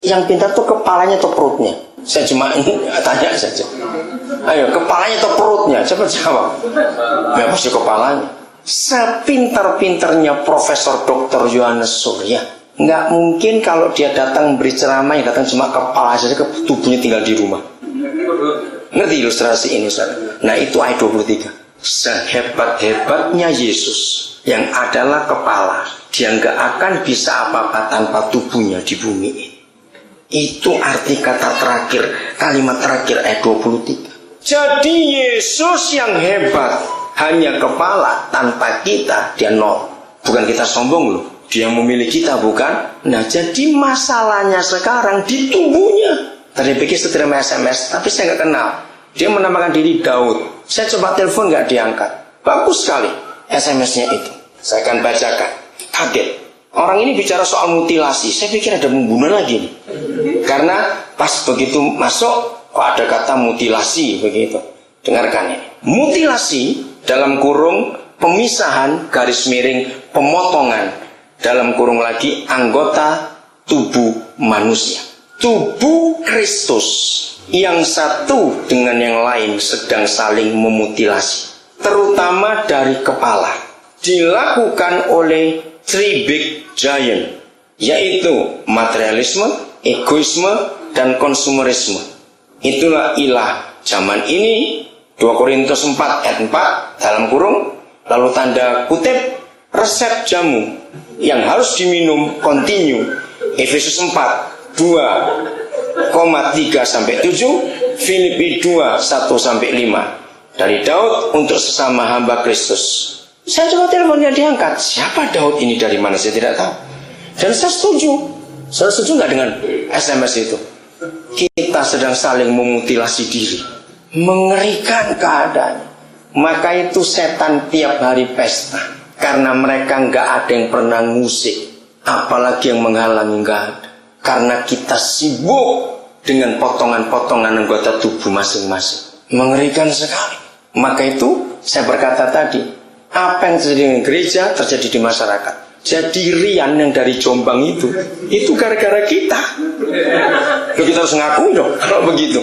Yang pintar tuh kepalanya atau perutnya? Saya cuma tanya saja. Ayo, kepalanya atau perutnya? Coba jawab. Ya pasti kepalanya. Sepintar-pintarnya Profesor Dr. Yohanes Surya, nggak mungkin kalau dia datang beri ceramah yang datang cuma kepala saja, ke tubuhnya tinggal di rumah. Ngerti ilustrasi ini, saudara? Nah, itu ayat 23. Sehebat-hebatnya Yesus yang adalah kepala, dia nggak akan bisa apa-apa tanpa tubuhnya di bumi ini. Itu arti kata terakhir, kalimat terakhir ayat 23. Jadi Yesus yang hebat, hanya kepala, tanpa kita dia nol. Bukan kita sombong loh, dia yang memilih kita, bukan? Nah, jadi masalahnya sekarang di tubuhnya. Tadi pikir seterima SMS, tapi saya nggak kenal. Dia menamakan diri Daud. Saya coba telepon nggak diangkat. Bagus sekali SMS-nya itu. Saya akan bacakan. Kaget. Orang ini bicara soal mutilasi. Saya pikir ada pembunuhan lagi nih. Karena pas begitu masuk, kok ada kata mutilasi begitu. Dengarkan ini. Mutilasi dalam kurung pemisahan garis miring pemotongan dalam kurung lagi anggota tubuh manusia. Tubuh Kristus yang satu dengan yang lain sedang saling memutilasi, terutama dari kepala. Dilakukan oleh three big giant, yaitu materialisme, egoisme, dan konsumerisme. Itulah ilah zaman ini. 2 Korintus 4 ayat 4 dalam kurung, lalu tanda kutip, resep jamu yang harus diminum kontinu. Efesus 4 2,3-7, Filipi 2 1-5. Dari Daud untuk sesama hamba Kristus. Saya coba telepon, dia diangkat. Siapa Daud ini, dari mana saya tidak tahu. Dan saya setuju. Saya setuju nggak dengan SMS itu? Kita sedang saling memutilasi diri. Mengerikan keadaannya. Maka itu setan tiap hari pesta. Karena mereka nggak ada yang pernah ngusik, apalagi yang menghalangi, nggak ada. Karena kita sibuk dengan potongan-potongan anggota tubuh masing-masing. Mengerikan sekali. Maka itu saya berkata tadi, apa yang terjadi di gereja terjadi di masyarakat. Jadi Rian yang dari Jombang itu gara-gara kita. Kita harus ngakui dong kalau begitu.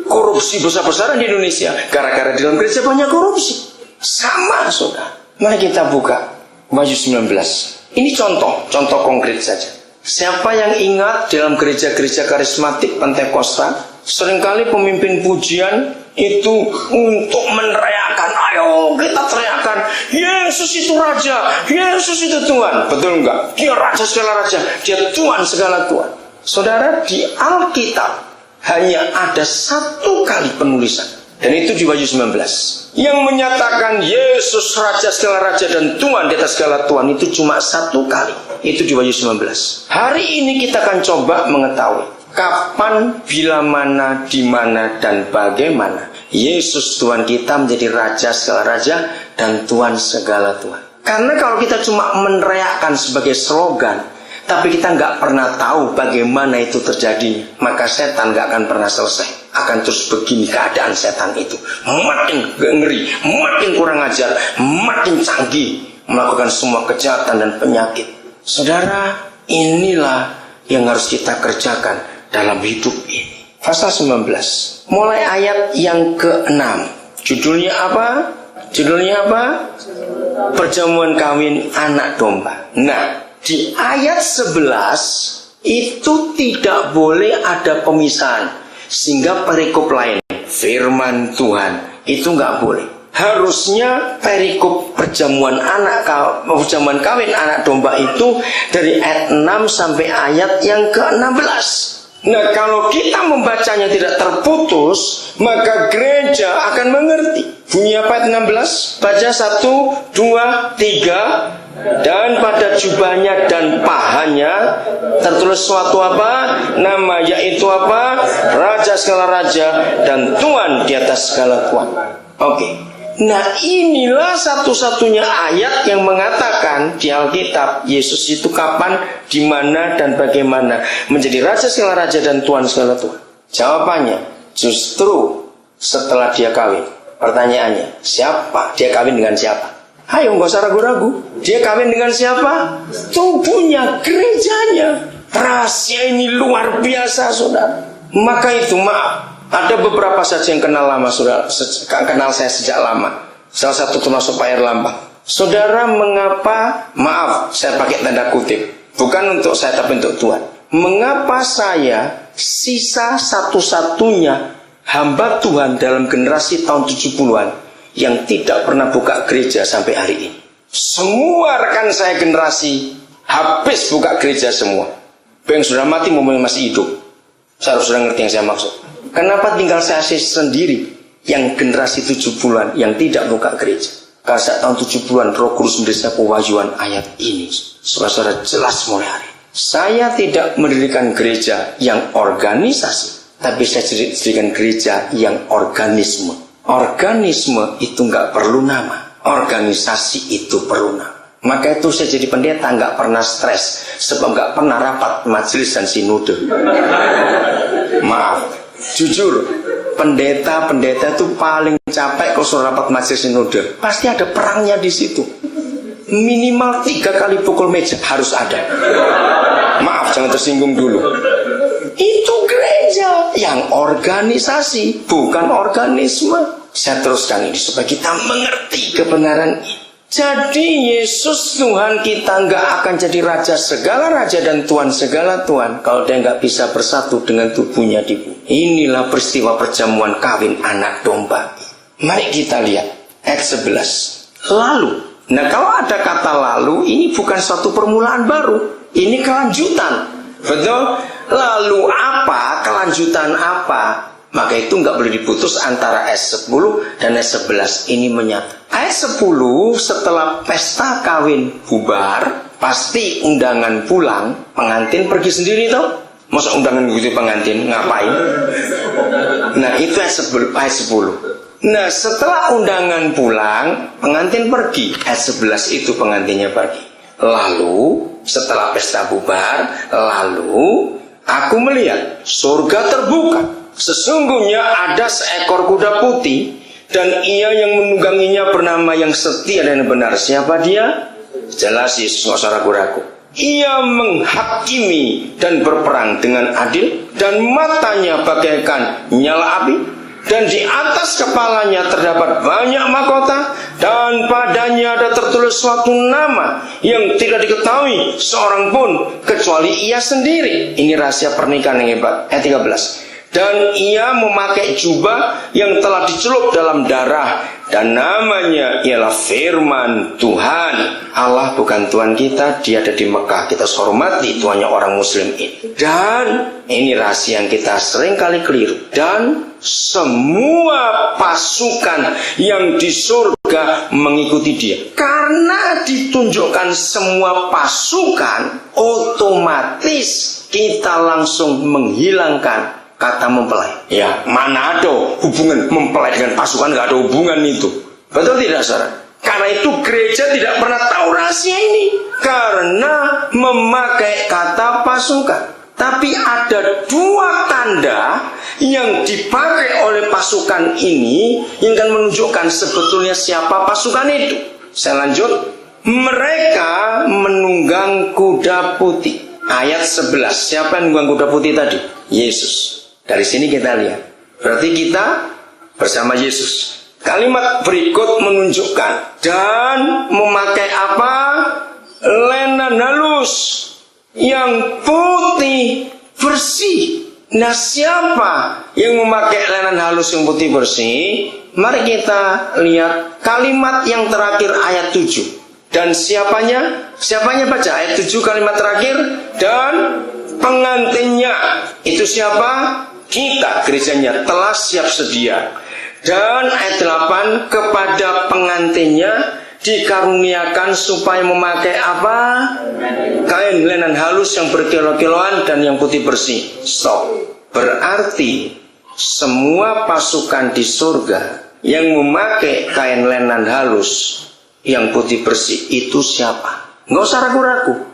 Korupsi besar-besaran di Indonesia gara-gara di dalam gereja banyak korupsi. Sama, saudara. Mari kita buka Wahyu 19. Ini contoh konkret saja. Siapa yang ingat dalam gereja-gereja karismatik Pentakosta, seringkali pemimpin pujian itu untuk meneriakan, ayo kita teriakan, Yesus itu Raja, Yesus itu Tuhan. Betul enggak? Dia Raja segala Raja, dia Tuhan segala Tuhan. Saudara, di Alkitab hanya ada satu kali penulisan, dan itu di Wahyu 19, yang menyatakan Yesus Raja segala Raja dan Tuhan di atas segala Tuhan. Itu cuma satu kali. Itu di Wahyu 19. Hari ini kita akan coba mengetahui kapan, bila mana, di mana, dan bagaimana Yesus Tuhan kita menjadi Raja segala Raja dan Tuhan segala Tuhan. Karena kalau kita cuma meneriakkan sebagai slogan, tapi kita nggak pernah tahu bagaimana itu terjadi, maka setan nggak akan pernah selesai. Akan terus begini keadaan setan itu. Makin ngeri, makin kurang ajar, makin canggih, melakukan semua kejahatan dan penyakit. Saudara, inilah yang harus kita kerjakan dalam hidup ini. Pasal 19, mulai ayat yang ke-6. Judulnya apa? Perjamuan kawin anak domba. Nah, di ayat 11 itu tidak boleh ada pemisahan, sehingga perikop lain, firman Tuhan, itu nggak boleh. Harusnya perikop perjamuan kawin anak domba itu dari ayat 6 sampai ayat yang ke-16. Nah, kalau kita membacanya tidak terputus, maka gereja akan mengerti. Bunyi apa ayat 16? Baca 1, 2, 3. Dan pada jubahnya dan pahanya tertulis suatu apa? Nama, yaitu apa? Raja segala raja dan Tuhan di atas segala Tuhan. Oke. Nah, inilah satu-satunya ayat yang mengatakan di Alkitab Yesus itu kapan, di mana, dan bagaimana menjadi Raja segala raja dan Tuhan segala Tuhan. Jawabannya justru setelah dia kawin. Pertanyaannya, siapa? Dia kawin dengan siapa? Ayo, nggak usah ragu-ragu. Dia kawin dengan siapa? Tubuhnya, gerejanya. Rahasia ini luar biasa, saudara. Maka itu maaf, ada beberapa saja yang kenal lama, saudara, kenal saya sejak lama. Salah satu termasuk Pak Erlambang. Saudara, mengapa, maaf saya pakai tanda kutip, bukan untuk saya tapi untuk Tuhan, mengapa saya sisa satu-satunya hamba Tuhan dalam generasi tahun 70-an yang tidak pernah buka gereja sampai hari ini? Semua rekan saya generasi habis buka gereja semua. Yang sudah mati maupun masih hidup. Saya harus sudah ngerti yang saya maksud. Kenapa tinggal saya sendiri yang generasi 70-an yang tidak buka gereja? Karena saat tahun 70-an Roh Kudus memberi pewahyuan ayat ini. Saudara jelas mulai hari. Saya tidak mendirikan gereja yang organisasi, tapi saya dirikan gereja yang organisme. Organisme itu nggak perlu nama, organisasi itu perlu nama. Maka itu saya jadi pendeta nggak pernah stres, sebab nggak pernah rapat majelis dan sinode. Maaf, jujur, pendeta itu paling capek kalau suruh rapat majelis sinode. Pasti ada perangnya di situ. Minimal 3 kali pukul meja harus ada. Maaf, jangan tersinggung dulu. Itu gereja yang organisasi, bukan organisme. Saya teruskan ini supaya kita mengerti kebenaran ini. Jadi Yesus Tuhan kita nggak akan jadi raja segala raja dan Tuhan segala Tuhan kalau dia nggak bisa bersatu dengan tubuhnya di bumi. Inilah peristiwa perjamuan kawin anak domba. Mari kita lihat ayat 11. Lalu, nah kalau ada kata lalu, ini bukan suatu permulaan baru, ini kelanjutan. Betul? Lalu apa? Kelanjutan apa? Maka itu nggak boleh diputus antara ayat 10 dan ayat 11 ini menyatu. Ayat 10 setelah pesta kawin bubar, pasti undangan pulang, pengantin pergi sendiri toh. Masa undangan gitu pengantin ngapain? Nah itu ayat 10. Nah setelah undangan pulang, pengantin pergi. Ayat 11 itu pengantinnya pergi. Lalu setelah pesta bubar, lalu aku melihat surga terbuka. Sesungguhnya ada seekor kuda putih, dan ia yang menungganginya bernama yang setia dan benar. Siapa dia? Jelas Yesus, nggak usah ragu-ragu. Ia menghakimi dan berperang dengan adil, dan matanya bagaikan nyala api, dan di atas kepalanya terdapat banyak mahkota, dan padanya ada tertulis suatu nama yang tidak diketahui seorang pun kecuali ia sendiri. Ini rahasia pernikahan yang hebat. Ayat 13. Dan ia memakai jubah yang telah dicelup dalam darah, dan namanya ialah Firman Tuhan. Allah bukan Tuhan kita, dia ada di Mekah. Kita hormati Tuhannya orang Muslim ini. Dan ini rahasia yang kita sering kali keliru. Dan semua pasukan yang di surga mengikuti dia. Karena ditunjukkan semua pasukan, otomatis kita langsung menghilangkan kata mempelai. Ya, mana ada hubungan mempelai dengan pasukan, nggak ada hubungan itu. Betul tidak, saudara? Karena itu gereja tidak pernah tahu rahasia ini, karena memakai kata pasukan. Tapi ada 2 tanda yang dipakai oleh pasukan ini yang akan menunjukkan sebetulnya siapa pasukan itu. Saya lanjut. Mereka menunggang kuda putih. Ayat 11. Siapa yang menunggang kuda putih tadi? Yesus. Dari sini kita lihat, berarti kita bersama Yesus. Kalimat berikut menunjukkan dan memakai apa? Lenan halus yang putih bersih. Nah, siapa yang memakai lenan halus yang putih bersih? Mari kita lihat kalimat yang terakhir ayat 7. Dan siapanya? Siapanya baca ayat 7 kalimat terakhir. Dan pengantinnya itu siapa? Kita, gerejanya telah siap sedia. Dan ayat 8, kepada pengantinnya dikaruniakan supaya memakai apa? Kain lenan halus yang berkilo-kiloan dan yang putih bersih. Stop. Berarti semua pasukan di surga yang memakai kain lenan halus yang putih bersih itu siapa? Nggak usah ragu-ragu.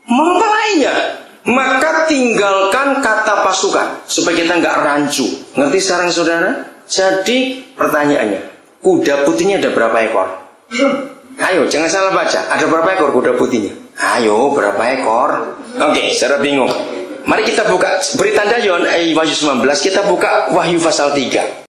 Mempelainya. Maka tinggalkan kata pasukan supaya kita nggak rancu. Ngerti sekarang, saudara? Jadi pertanyaannya, kuda putihnya ada berapa ekor? Ayo, jangan salah baca. Ada berapa ekor kuda putihnya? Ayo, berapa ekor? Oke, saya bingung. Mari kita buka berita Dayon Wahyu 19, kita buka Wahyu pasal 3.